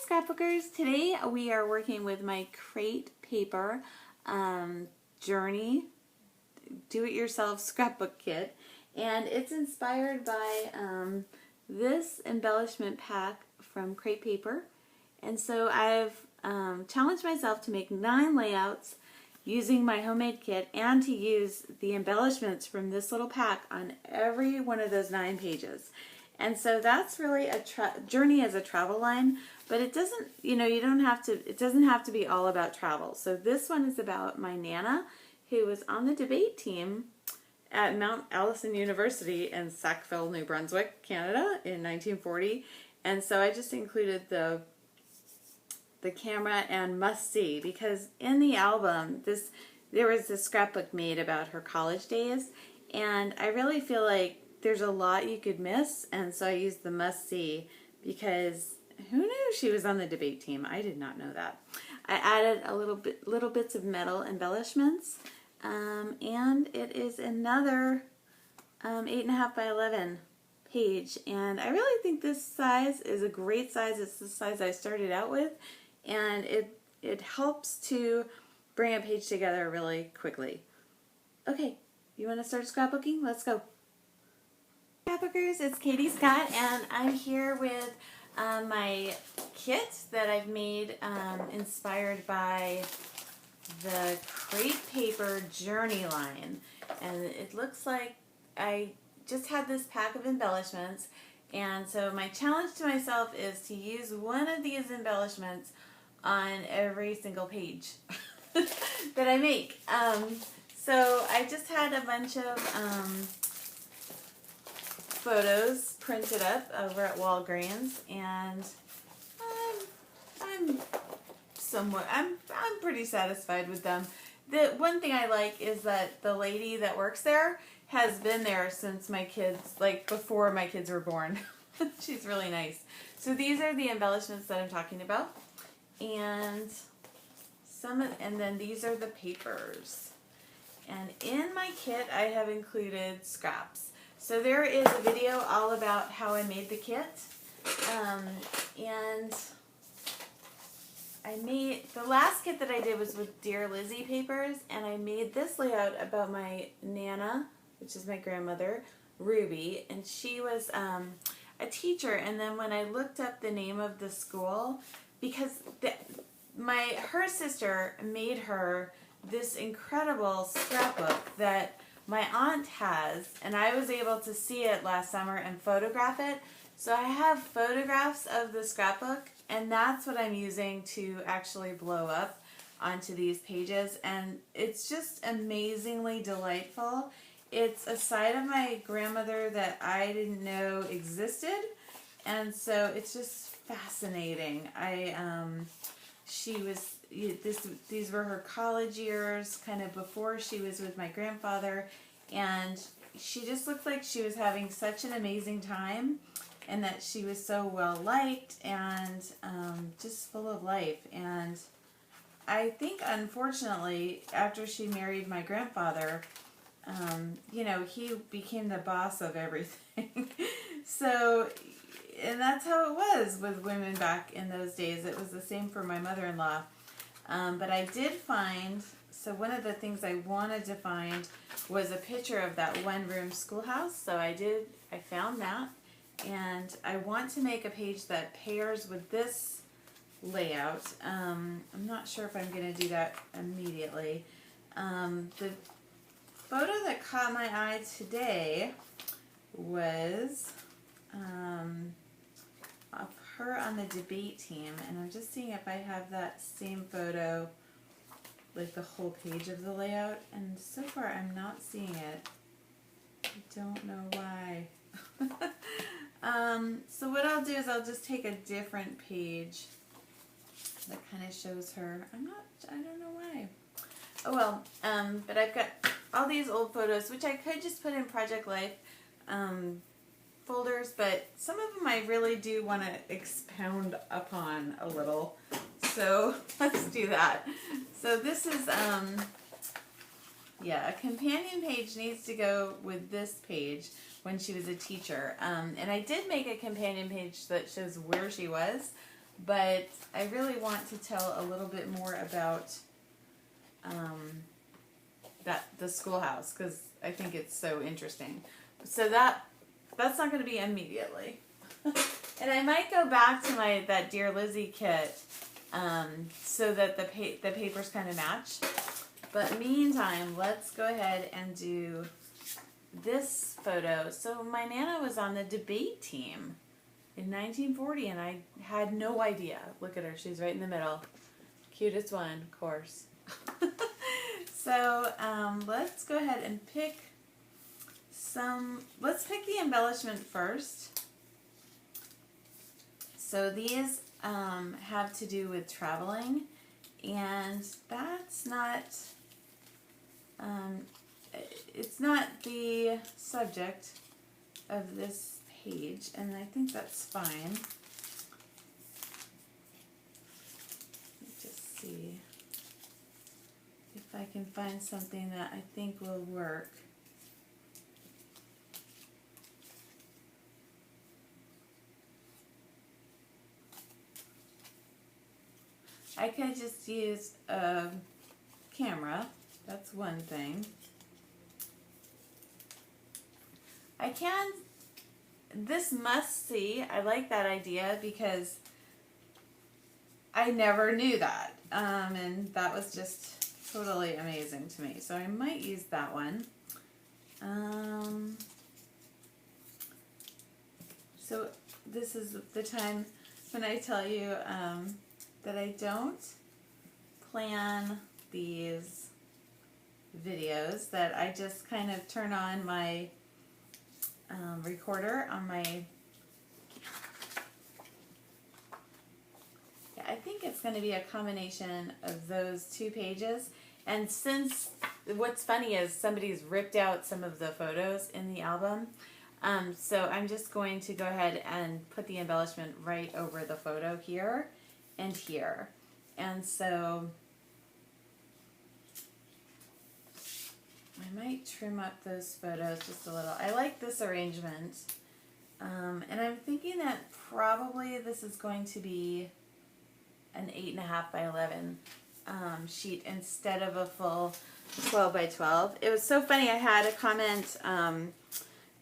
Scrapbookers. Today we are working with my Crate Paper Journey Do-It-Yourself Scrapbook Kit, and it's inspired by this embellishment pack from Crate Paper. And so I've challenged myself to make 9 layouts using my homemade kit and to use the embellishments from this little pack on every one of those 9 pages. And so that's really a journey as a travel line, but it doesn't, it doesn't have to be all about travel. So this one is about my Nana, who was on the debate team at Mount Allison University in Sackville, New Brunswick, Canada in 1940. And so I just included the camera and must-see, because in the album, there was this scrapbook made about her college days, and I really feel like there's a lot you could miss, and so I used the must-see because who knew she was on the debate team? I did not know that. I added little bits of metal embellishments, and it is another 8.5 by 11 page, and I really think this size is a great size. It's the size I started out with, and it helps to bring a page together really quickly. Okay, you want to start scrapbooking? Let's go. Scrapbookers, it's Katie Scott, and I'm here with my kit that I've made inspired by the Crate Paper Journey line. And it looks like I just had this pack of embellishments, and so my challenge to myself is to use one of these embellishments on every single page that I make. So I just had a bunch of photos printed up over at Walgreens, and I'm pretty satisfied with them. The one thing I like is that the lady that works there has been there since my kids, like before my kids were born. She's really nice. So these are the embellishments that I'm talking about, and then these are the papers. And in my kit I have included scraps. So there is a video all about how I made the kit, and the last kit that I did was with Dear Lizzie papers, and I made this layout about my Nana, which is my grandmother, Ruby, and she was a teacher. And then when I looked up the name of the school, because her sister made her this incredible scrapbook that my aunt has, and I was able to see it last summer and photograph it. So I have photographs of the scrapbook, and that's what I'm using to actually blow up onto these pages, and it's just amazingly delightful. It's a side of my grandmother that I didn't know existed, and so it's just fascinating. These were her college years, kind of before she was with my grandfather, and she just looked like she was having such an amazing time, and that she was so well liked and just full of life. And I think, unfortunately, after she married my grandfather, he became the boss of everything. So, and that's how it was with women back in those days. It was the same for my mother-in-law. But I did find, so one of the things I wanted to find was a picture of that one-room schoolhouse. So I found that, and I want to make a page that pairs with this layout. I'm not sure if I'm going to do that immediately. The photo that caught my eye today was of her on the debate team, and I'm just seeing if I have that same photo, like the whole page of the layout, and so far I'm not seeing it. I don't know why. So what I'll do is I'll just take a different page that kind of shows her. I don't know why. Oh well, but I've got all these old photos, which I could just put in Project Life folders, but some of them I really do want to expound upon a little. So let's do that. So this is, a companion page needs to go with this page when she was a teacher. And I did make a companion page that shows where she was. but I really want to tell a little bit more about the schoolhouse, because I think it's so interesting. So that's not going to be immediately. And I might go back to that Dear Lizzie kit so that the papers kind of match. But meantime, let's go ahead and do this photo. So my Nana was on the debate team in 1940, and I had no idea. Look at her. She's right in the middle. Cutest one, of course. So let's go ahead and pick let's pick the embellishment first. So these have to do with traveling, and that's not, it's not the subject of this page, and I think that's fine. Let me just see if I can find something that I think will work. I could just use a camera. That's one thing. I can, this must see, I like that idea because I never knew that. And that was just totally amazing to me. So I might use that one. So this is the time when I tell you that I don't plan these videos, that I just kind of turn on my recorder on my, yeah, I think it's going to be a combination of those two pages. And since, what's funny is somebody's ripped out some of the photos in the album, so I'm just going to go ahead and put the embellishment right over the photo here and here. And so I might trim up those photos just a little. I like this arrangement. And I'm thinking that probably this is going to be an 8.5 by 11 sheet instead of a full 12 by 12. It was so funny. I had a comment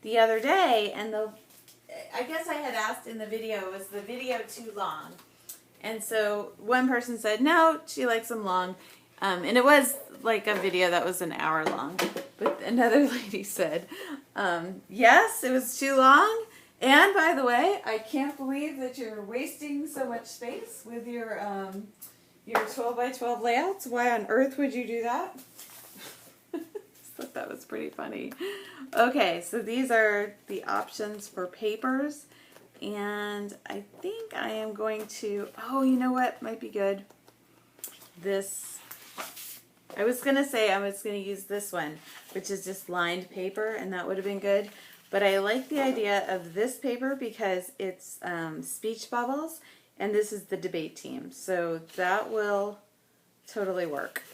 the other day, and I guess I had asked in the video, was the video too long? And so one person said, no, she likes them long. And it was like a video that was an hour long. But another lady said, yes, it was too long. And by the way, I can't believe that you're wasting so much space with your 12 by 12 layouts. Why on earth would you do that? I thought that was pretty funny. Okay, so these are the options for papers. And I think I am going to, oh, you know what might be good? This, I was going to say I was going to use this one, which is just lined paper, and that would have been good. But I like the idea of this paper because it's speech bubbles, and this is the debate team. So that will totally work.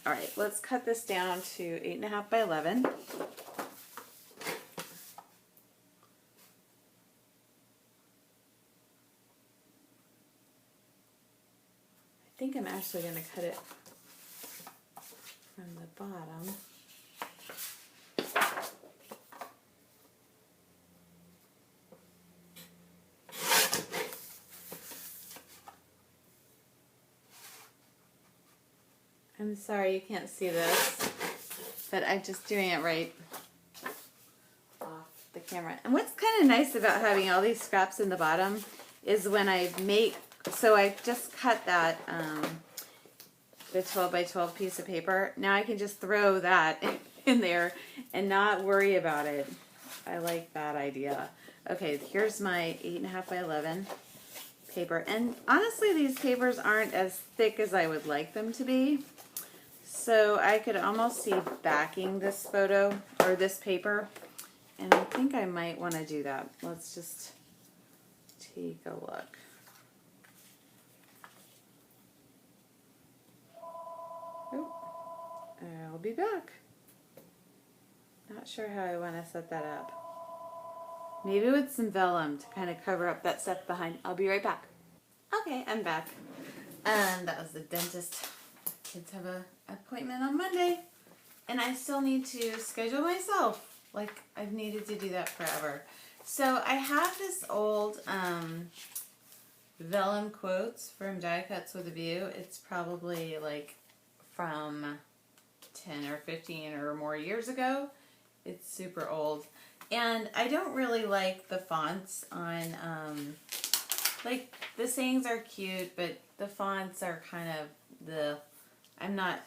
All right, let's cut this down to 8.5 by 11. I think I'm actually going to cut it from the bottom. I'm sorry you can't see this, but I'm just doing it right off the camera. And what's kind of nice about having all these scraps in the bottom is when I make, so I just cut that, the 12 by 12 piece of paper. Now I can just throw that in there and not worry about it. I like that idea. Okay, here's my 8.5 by 11 paper. And honestly, these papers aren't as thick as I would like them to be. So I could almost see backing this photo, or this paper. And I think I might want to do that. Let's just take a look. Oh, I'll be back. Not sure how I want to set that up. Maybe with some vellum to kind of cover up that stuff behind. I'll be right back. Okay, I'm back. That was the dentist. Kids have an appointment on Monday, and I still need to schedule myself. Like, I've needed to do that forever. So I have this old vellum quotes from Die Cuts with a View. It's probably like from 10 or 15 or more years ago. It's super old. And I don't really like the fonts on, like, the sayings are cute, but the fonts are kind of I'm not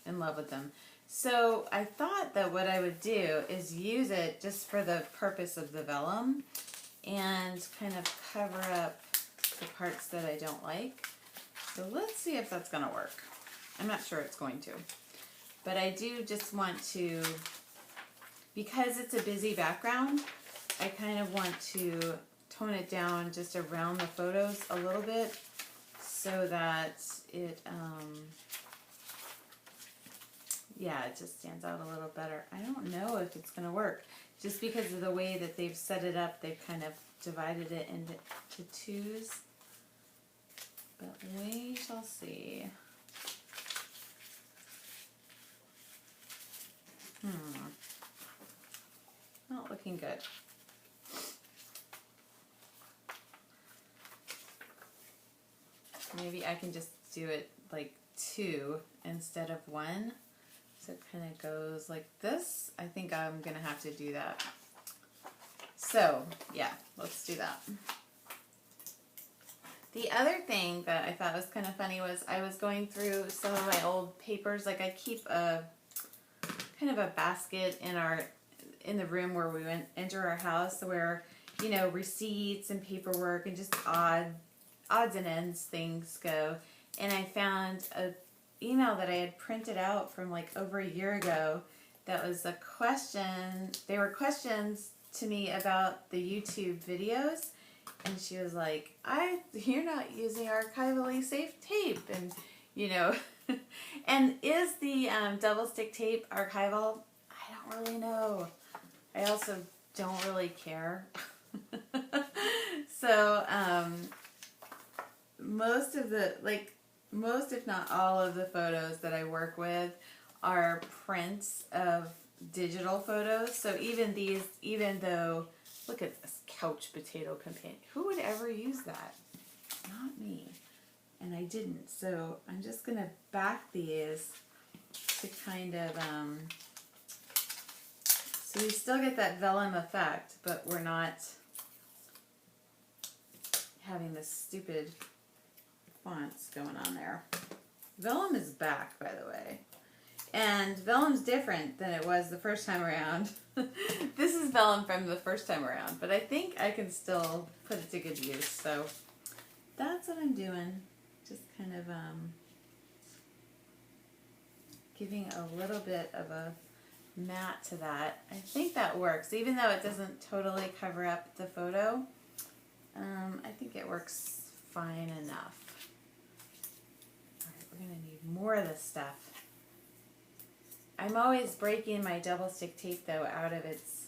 in love with them. So I thought that what I would do is use it just for the purpose of the vellum and kind of cover up the parts that I don't like. So let's see if that's going to work. I'm not sure it's going to. But I do just want to, because it's a busy background, I kind of want to tone it down just around the photos a little bit so that it, yeah, it just stands out a little better. I don't know if it's going to work. Just because of the way that they've set it up, they've kind of divided it into twos. But we shall see. Not looking good. Maybe I can just do it like 2 instead of 1. So it kind of goes like this. I think I'm going to have to do that. So, yeah, let's do that. The other thing that I thought was kind of funny was I was going through some of my old papers. Like, I keep a kind of a basket in the room where we enter our house where, you know, receipts and paperwork and just odds and ends things go. And I found a email that I had printed out from like over a year ago that was a question. They were questions to me about the YouTube videos, and she was like, you're not using archivally safe tape, and you know, and is the double stick tape archival? I don't really know. I also don't really care. So most if not all of the photos that I work with are prints of digital photos. So even though, look at this couch potato companion. Who would ever use that? Not me. And I didn't. So I'm just going to back these to kind of, so we still get that vellum effect, but we're not having this stupid fonts going on there. Vellum is back, by the way. And vellum's different than it was the first time around. This is vellum from the first time around, but I think I can still put it to good use. So that's what I'm doing. Just kind of giving a little bit of a matte to that. I think that works, even though it doesn't totally cover up the photo. I think it works fine enough. Alright, we're going to need more of this stuff. I'm always breaking my double stick tape though out of its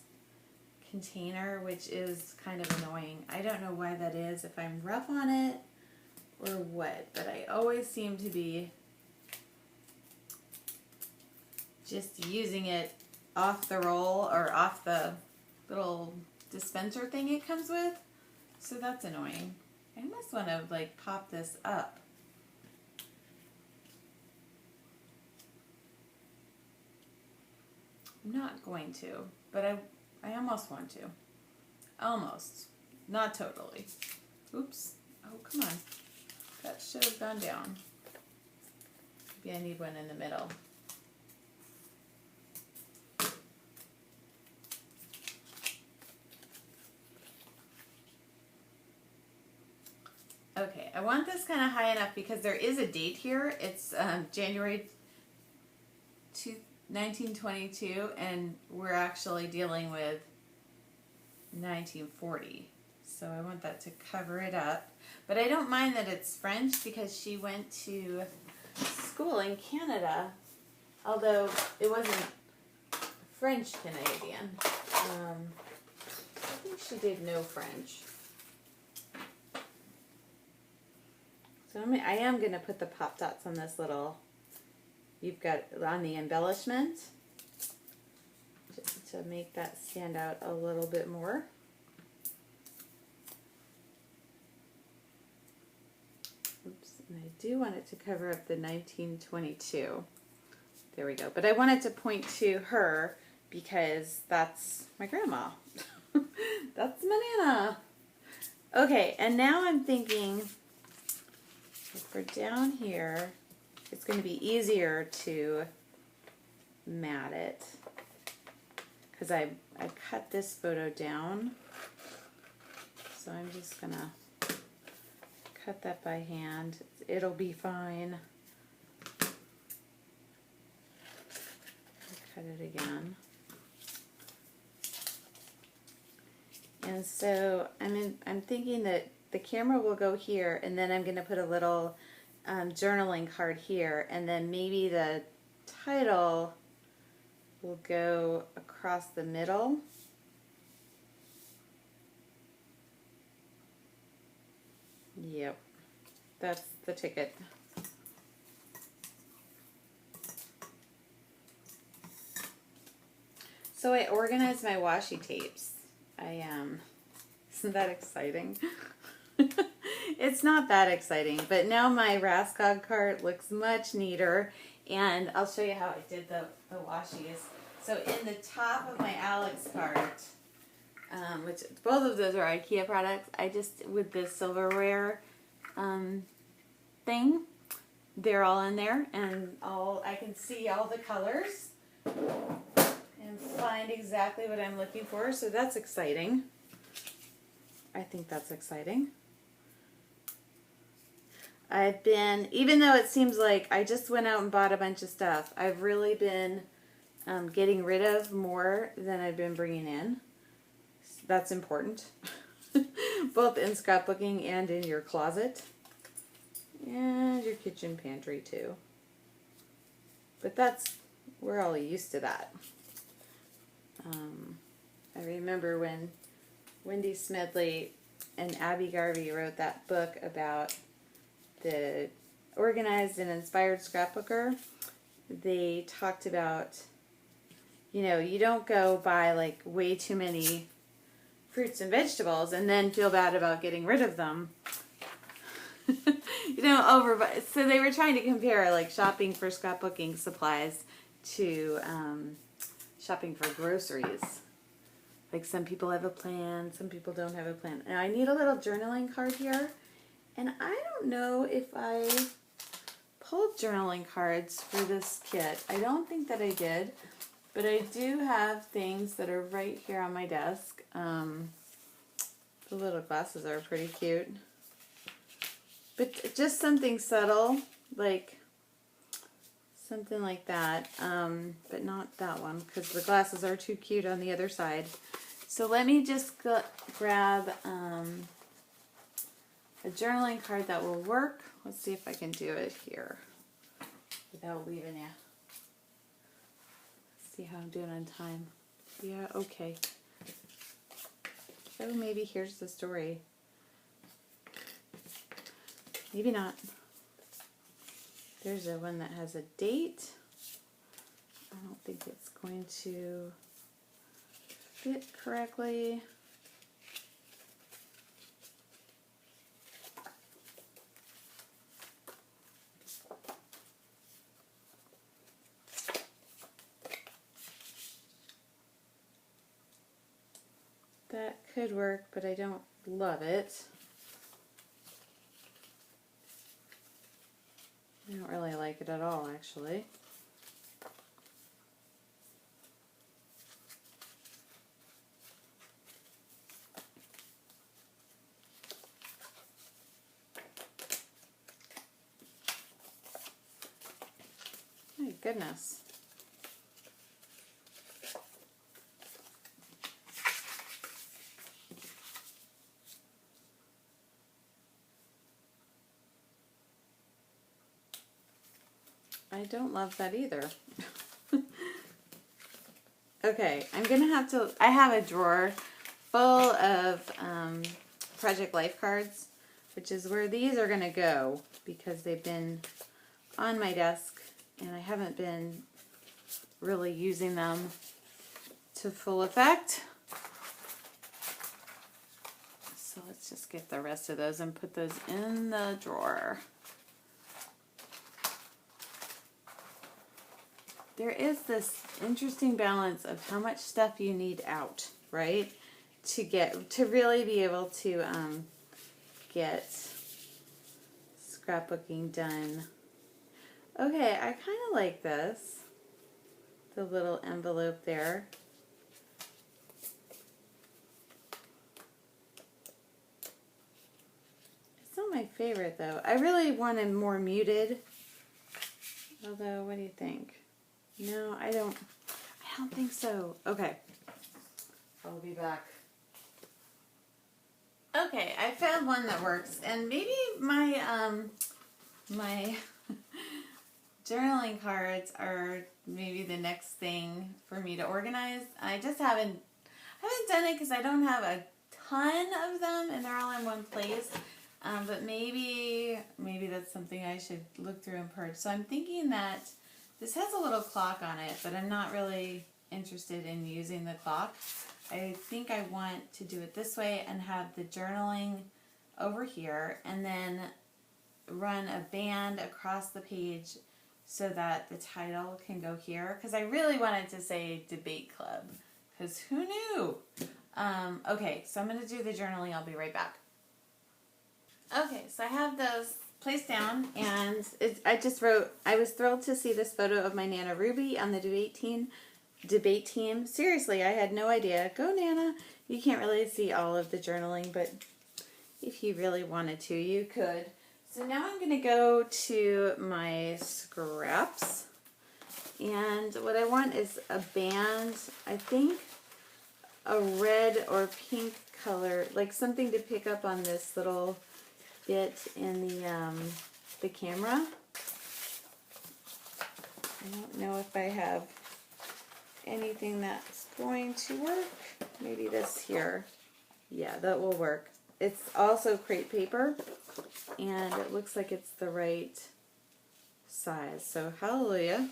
container, which is kind of annoying. I don't know why that is, if I'm rough on it or what, but I always seem to be just using it off the roll or off the little dispenser thing it comes with. So that's annoying. I almost want to like pop this up. I'm not going to, but I almost want to. Almost. Not totally. Oops. Oh, come on. That should have gone down. Maybe I need one in the middle. Okay, I want this kind of high enough because there is a date here. It's January 1922, and we're actually dealing with 1940. So I want that to cover it up. But I don't mind that it's French because she went to school in Canada, although it wasn't French Canadian. I think she did know French. So I am going to put the pop dots on this little, you've got on the embellishment, just to make that stand out a little bit more. Oops, and I do want it to cover up the 1922. There we go. But I wanted to point to her because that's my grandma. That's Manana. Okay, and now I'm thinking, if we're down here, it's going to be easier to mat it because I cut this photo down. So I'm just going to cut that by hand. It'll be fine. Cut it again. And so I'm thinking that the camera will go here, and then I'm going to put a little journaling card here, and then maybe the title will go across the middle. Yep, that's the ticket. So I organized my washi tapes. Isn't that exciting? It's not that exciting, but now my Raskog cart looks much neater, and I'll show you how I did the washies. So in the top of my Alex cart, which both of those are IKEA products, I just, with the silverware thing, they're all in there, and I can see all the colors and find exactly what I'm looking for, so that's exciting. I think that's exciting. I've been, even though it seems like I just went out and bought a bunch of stuff, I've really been getting rid of more than I've been bringing in. That's important. Both in scrapbooking and in your closet. And your kitchen pantry too. But we're all used to that. I remember when Wendy Smedley and Abby Garvey wrote that book about the organized and inspired scrapbooker. They talked about, you don't go buy like way too many fruits and vegetables and then feel bad about getting rid of them. So they were trying to compare like shopping for scrapbooking supplies to shopping for groceries. Like some people have a plan, some people don't have a plan. Now I need a little journaling card here, and I don't know if I pulled journaling cards for this kit. I don't think that I did, but I do have things that are right here on my desk. The little glasses are pretty cute. But just something subtle, like something like that, but not that one because the glasses are too cute on the other side. So let me just grab a journaling card that will work. Let's see if I can do it here without leaving you. Let's see how I'm doing on time. Yeah, okay. Oh, maybe here's the story. Maybe not. There's one that has a date. I don't think it's going to fit correctly. That could work, but I don't love it. I don't really like it at all, actually. My goodness. I don't love that either. Okay, I'm going to have to, I have a drawer full of Project Life cards, which is where these are going to go because they've been on my desk and I haven't been really using them to full effect. So let's just get the rest of those and put those in the drawer. There is this interesting balance of how much stuff you need out, right? To really be able to get scrapbooking done. Okay, I kind of like this. The little envelope there. It's not my favorite though. I really wanted more muted. Although, what do you think? No, I don't think so. Okay. I'll be back. Okay, I found one that works, and maybe my my journaling cards are maybe the next thing for me to organize. I just haven't done it because I don't have a ton of them, and they're all in one place. But maybe that's something I should look through and purge. So I'm thinking that this has a little clock on it, but I'm not really interested in using the clock. I think I want to do it this way and have the journaling over here and then run a band across the page so that the title can go here. Because I really wanted to say debate club, because who knew? Okay, so I'm going to do the journaling. I'll be right back. Okay, so I have those placed down, and I just wrote, I was thrilled to see this photo of my Nana Ruby on the debate team. Seriously, I had no idea. Go Nana. You can't really see all of the journaling, but if you really wanted to, you could. So now I'm going to go to my scraps, and what I want is a band, I think a red or pink color, like something to pick up on this little bit in the camera. I don't know if I have anything that's going to work. Maybe this here. Yeah, that will work. It's also crepe paper, and it looks like it's the right size. So hallelujah.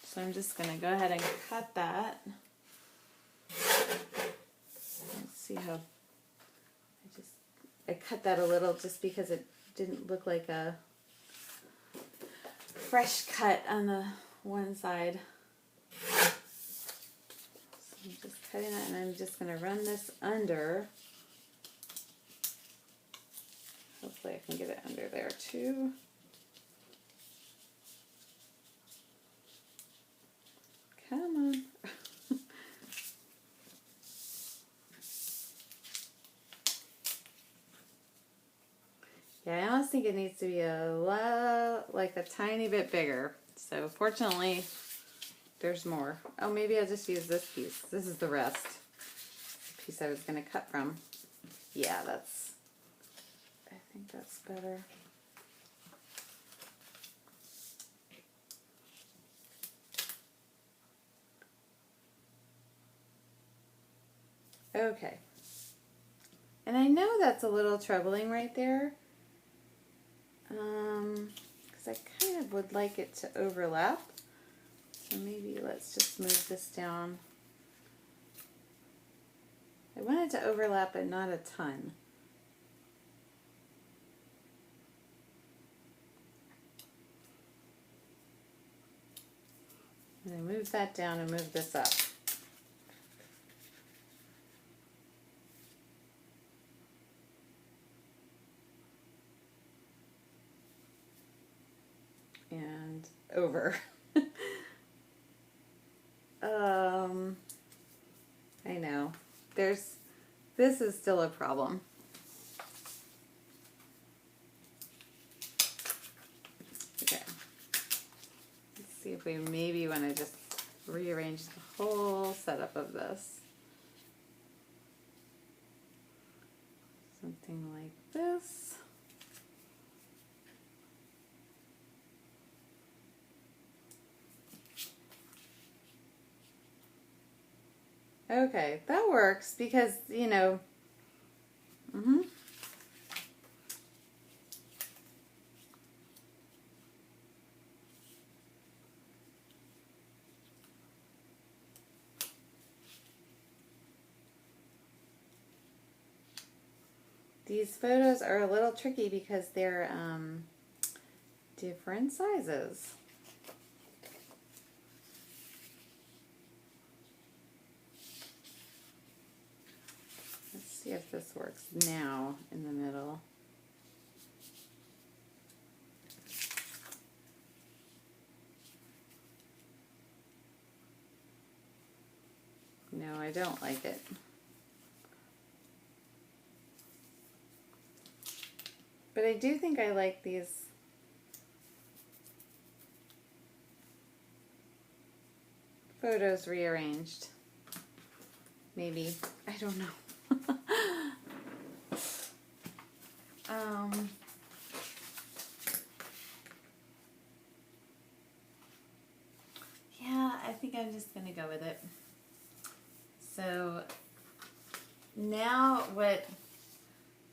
So I'm just going to go ahead and cut that. Let's see how I cut that a little just because it didn't look like a fresh cut on the one side. So I'm just cutting that, and I'm just going to run this under. Hopefully I can get it under there too. Come on. Yeah, I almost think it needs to be like a tiny bit bigger. So fortunately, there's more. Oh, maybe I'll just use this piece. This is the rest. The piece I was going to cut from. Yeah, I think that's better. Okay. And I know that's a little troubling right there. Because I kind of would like it to overlap. So maybe let's just move this down. I want it to overlap, but not a ton. And I move that down and move this up. And over. I know. This is still a problem. Okay. Let's see if we maybe want to just rearrange the whole setup of this. Something like this. Okay, that works because, you know, These photos are a little tricky because they're different sizes. Let's see if this works now in the middle. No, I don't like it. But I do think I like these photos rearranged. Maybe. I don't know. Yeah, I think I'm just going to go with it. So now what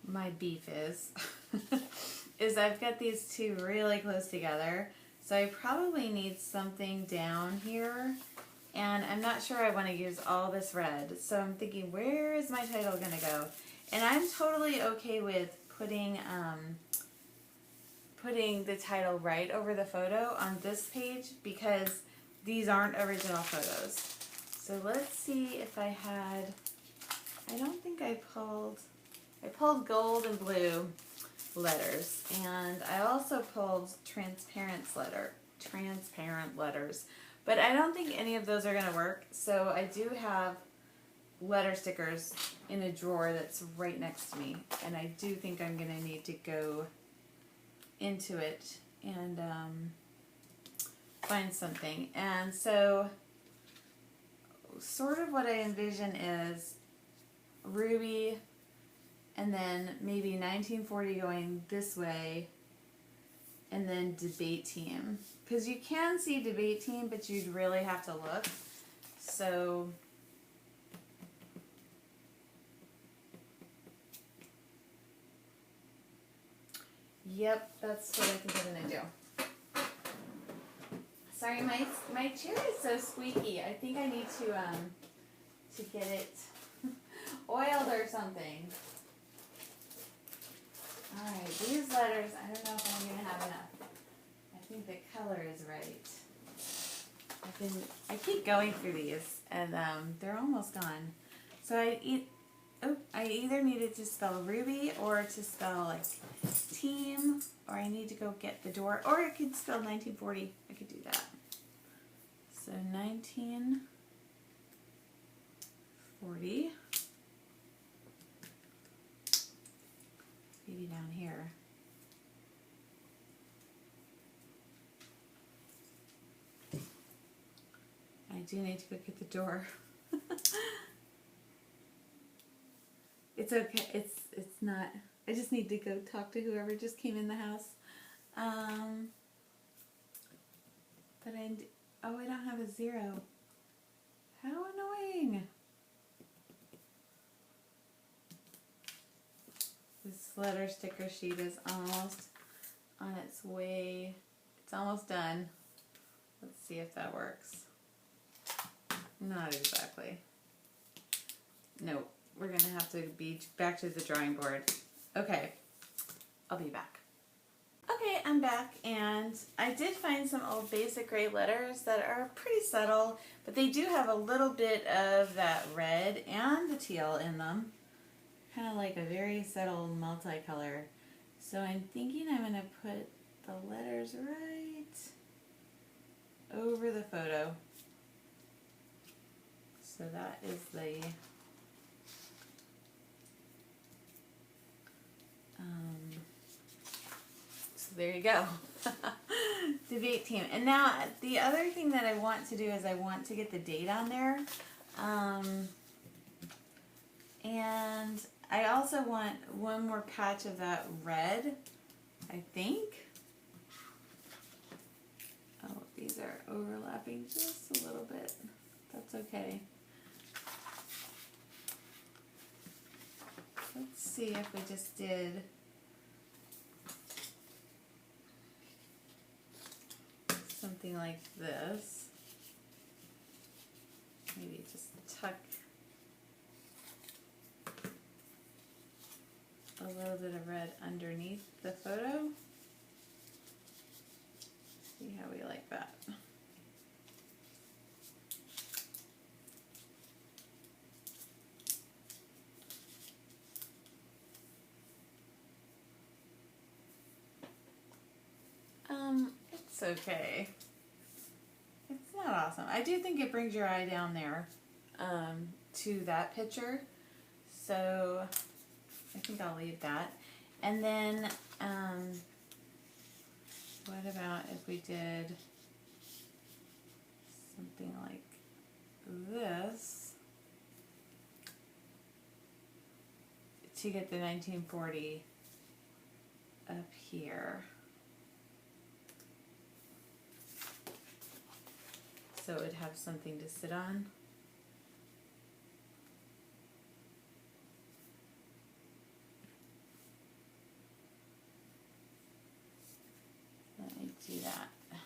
my beef is, is I've got these two really close together. So I probably need something down here. And I'm not sure I want to use all this red. So I'm thinking, where is my title going to go? And I'm totally okay with putting the title right over the photo on this page because these aren't original photos. So let's see if I had, I don't think I pulled gold and blue letters. And I also pulled transparent letters. But I don't think any of those are going to work. So I do have letter stickers in a drawer that's right next to me. And I do think I'm going to need to go into it and find something. And so sort of what I envision is Ruby and then maybe 1940 going this way and then debate team. Because you can see debate team, but you'd really have to look. So yep, that's what I think I'm going to do. Sorry, my chair is so squeaky. I think I need to get it oiled or something. Alright, these letters, I don't know if I'm going to have enough. I think the color is right. I keep going through these, and they're almost gone. So I either needed to spell Ruby or to spell like team, or I need to go get the door, or I could spell 1940. I could do that. So 1940. Maybe down here. I do need to go get the door. It's okay. It's not. I just need to go talk to whoever just came in the house. But I don't have a 0. How annoying. This letter sticker sheet is almost on its way. It's almost done. Let's see if that works. Not exactly. Nope. We're going to have to be back to the drawing board. Okay. I'll be back. Okay, I'm back, and I did find some old basic gray letters that are pretty subtle, but they do have a little bit of that red and the teal in them. Kind of like a very subtle multicolor. So I'm thinking I'm going to put the letters right over the photo. So that is the so there you go. Debate team. And now the other thing that I want to do is I want to get the date on there. And I also want one more patch of that red, I think. Oh, these are overlapping just a little bit. That's okay. Let's see if we just did something like this. Maybe just tuck a little little bit of red underneath the photo. See how we like that. It's okay. It's not awesome. I do think it brings your eye down there to that picture. So I think I'll leave that. And then what about if we did something like this to get the 1940 up here. So it would have something to sit on. Let me do that. Yes.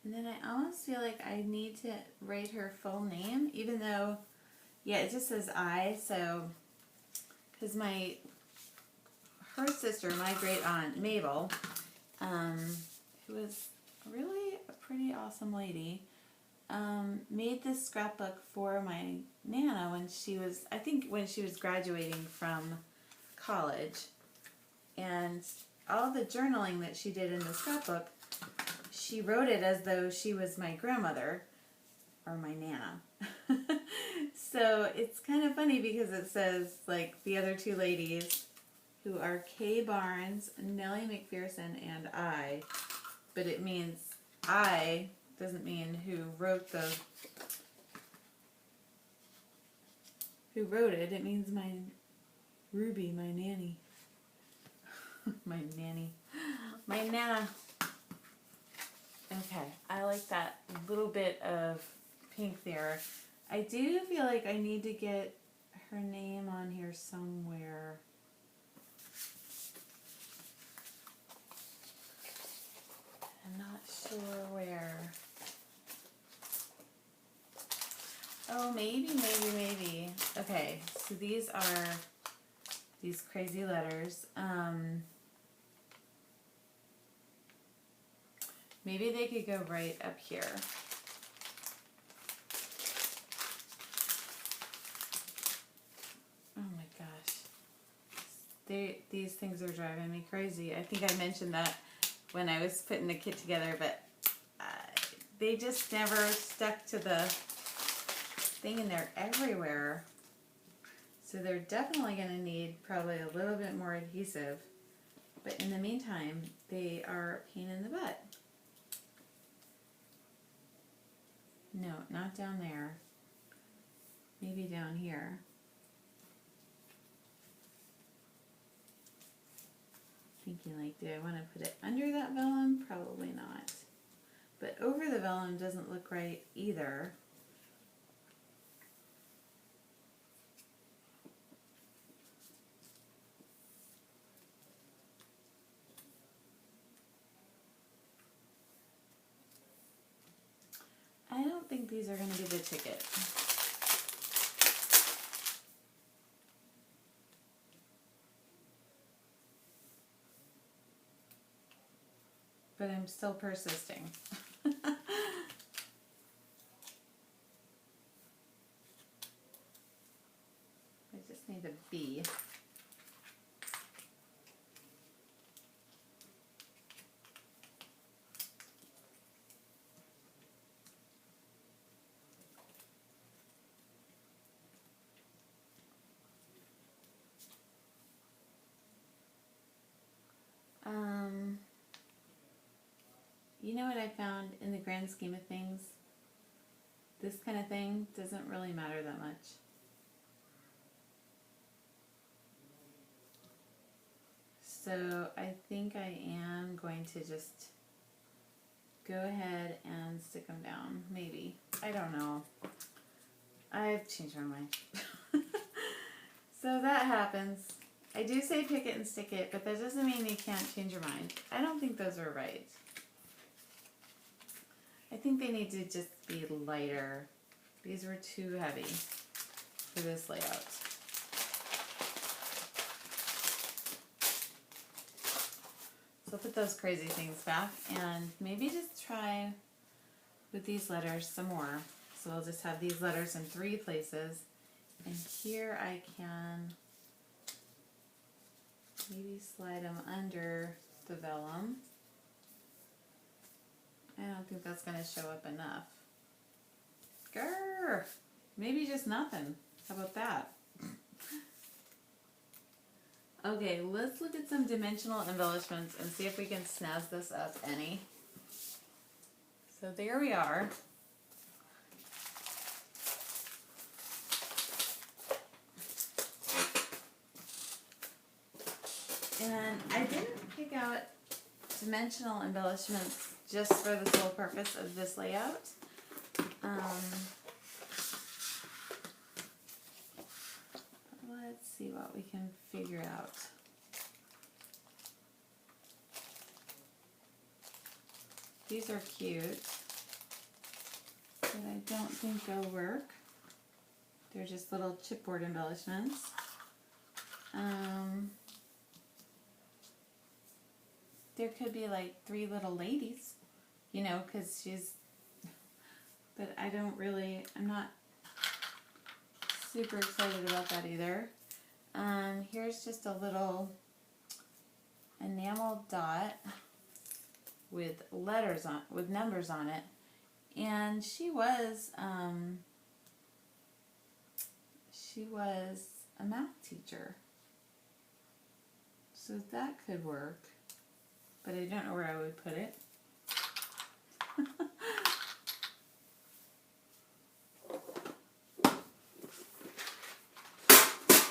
And then I almost feel like I need to write her full name, even though, yeah, it just says I, so, because her sister, my great aunt, Mabel, who was really a pretty awesome lady, made this scrapbook for my Nana when she was, I think when she was graduating from college, and all the journaling that she did in the scrapbook, she wrote it as though she was my grandmother, or my Nana. So it's kind of funny because it says, like, the other two ladies, who are Kay Barnes, Nellie McPherson, and I, but it means I, doesn't mean who wrote it, it means my Ruby, my nanny. My nanny. My Nana. Okay, I like that little bit of pink there. I do feel like I need to get her name on here somewhere. I'm not sure where. Oh, maybe. Okay, so these are these crazy letters. Maybe they could go right up here. Oh my gosh. These things are driving me crazy. I think I mentioned that when I was putting the kit together, but they just never stuck to the thing, and they're everywhere. So they're definitely going to need probably a little bit more adhesive. But in the meantime, they are a pain in the butt. No, not down there. Maybe down here. Thinking like, do I want to put it under that vellum? Probably not. But over the vellum doesn't look right either. I don't think these are going to be the ticket. But I'm still persisting. I just need a B. You know what I found in the grand scheme of things? This kind of thing doesn't really matter that much. So I think I am going to just go ahead and stick them down. Maybe. I don't know. I've changed my mind. So that happens. I do say pick it and stick it, but that doesn't mean you can't change your mind. I don't think those are right. I think they need to just be lighter. These were too heavy for this layout. So I'll put those crazy things back and maybe just try with these letters some more. So I'll just have these letters in 3 places. And here I can maybe slide them under the vellum. I don't think that's going to show up enough. Grr! Maybe just nothing. How about that? Okay, let's look at some dimensional embellishments and see if we can snazz this up any. So there we are. And I didn't pick out dimensional embellishments just for the sole purpose of this layout. Let's see what we can figure out. These are cute, but I don't think they'll work. They're just little chipboard embellishments. There could be like 3 little ladies, you know, because she's, but I'm not super excited about that either. Here's just a little enamel dot with letters on, with numbers on it, and she was a math teacher, so that could work, but I don't know where I would put it.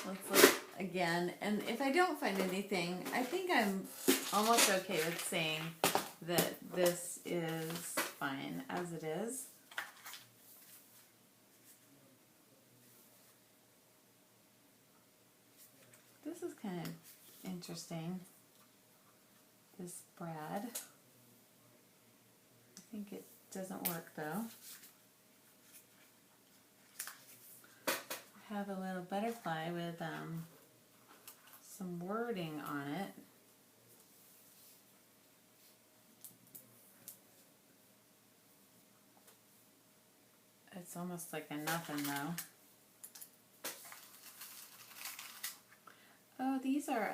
Let's look again, and if I don't find anything, I think I'm almost okay with saying that this is fine as it is. This is kind of interesting, this Brad. I think it doesn't work though. I have a little butterfly with some wording on it. It's almost like a nothing though. Oh, these are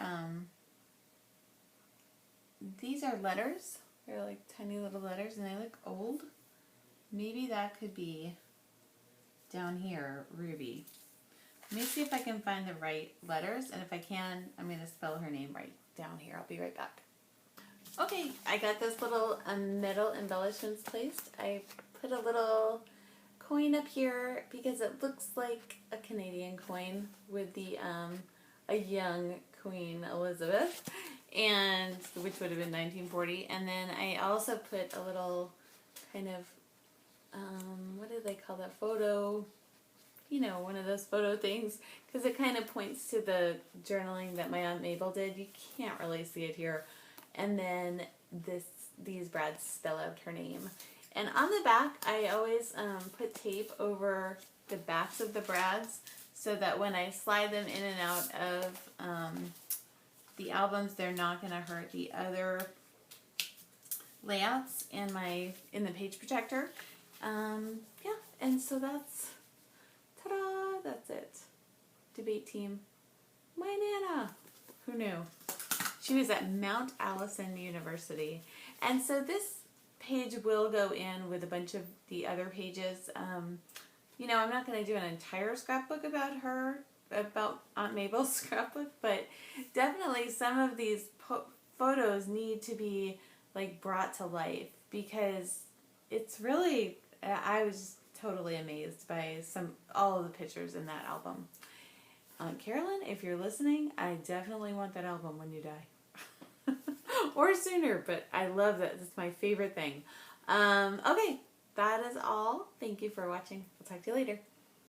letters. They're like tiny little letters and they look old. Maybe that could be down here, Ruby. Let me see if I can find the right letters, and if I can, I'm going to spell her name right down here. I'll be right back. Okay, I got those little metal embellishments placed. I put a little coin up here because it looks like a Canadian coin with the a young Queen Elizabeth, and which would have been 1940. And then I also put a little kind of what do they call that, photo, you know, one of those photo things, because it kind of points to the journaling that my Aunt Mabel did. You can't really see it here. And then these brads spell out her name. And on the back, I always put tape over the backs of the brads so that when I slide them in and out of the albums, they're not going to hurt the other layouts in the page protector. Yeah, and so that's, ta-da, that's it. Debate team. My Nana. Who knew? She was at Mount Allison University. And so this page will go in with a bunch of the other pages. You know, I'm not going to do an entire scrapbook about Aunt Mabel's scrapbook, but definitely some of these photos need to be like brought to life, because it's really, I was totally amazed by all of the pictures in that album. Carolyn, if you're listening, I definitely want that album when you die. or sooner, but I love that. It's my favorite thing. Okay, that is all. Thank you for watching. We'll talk to you later.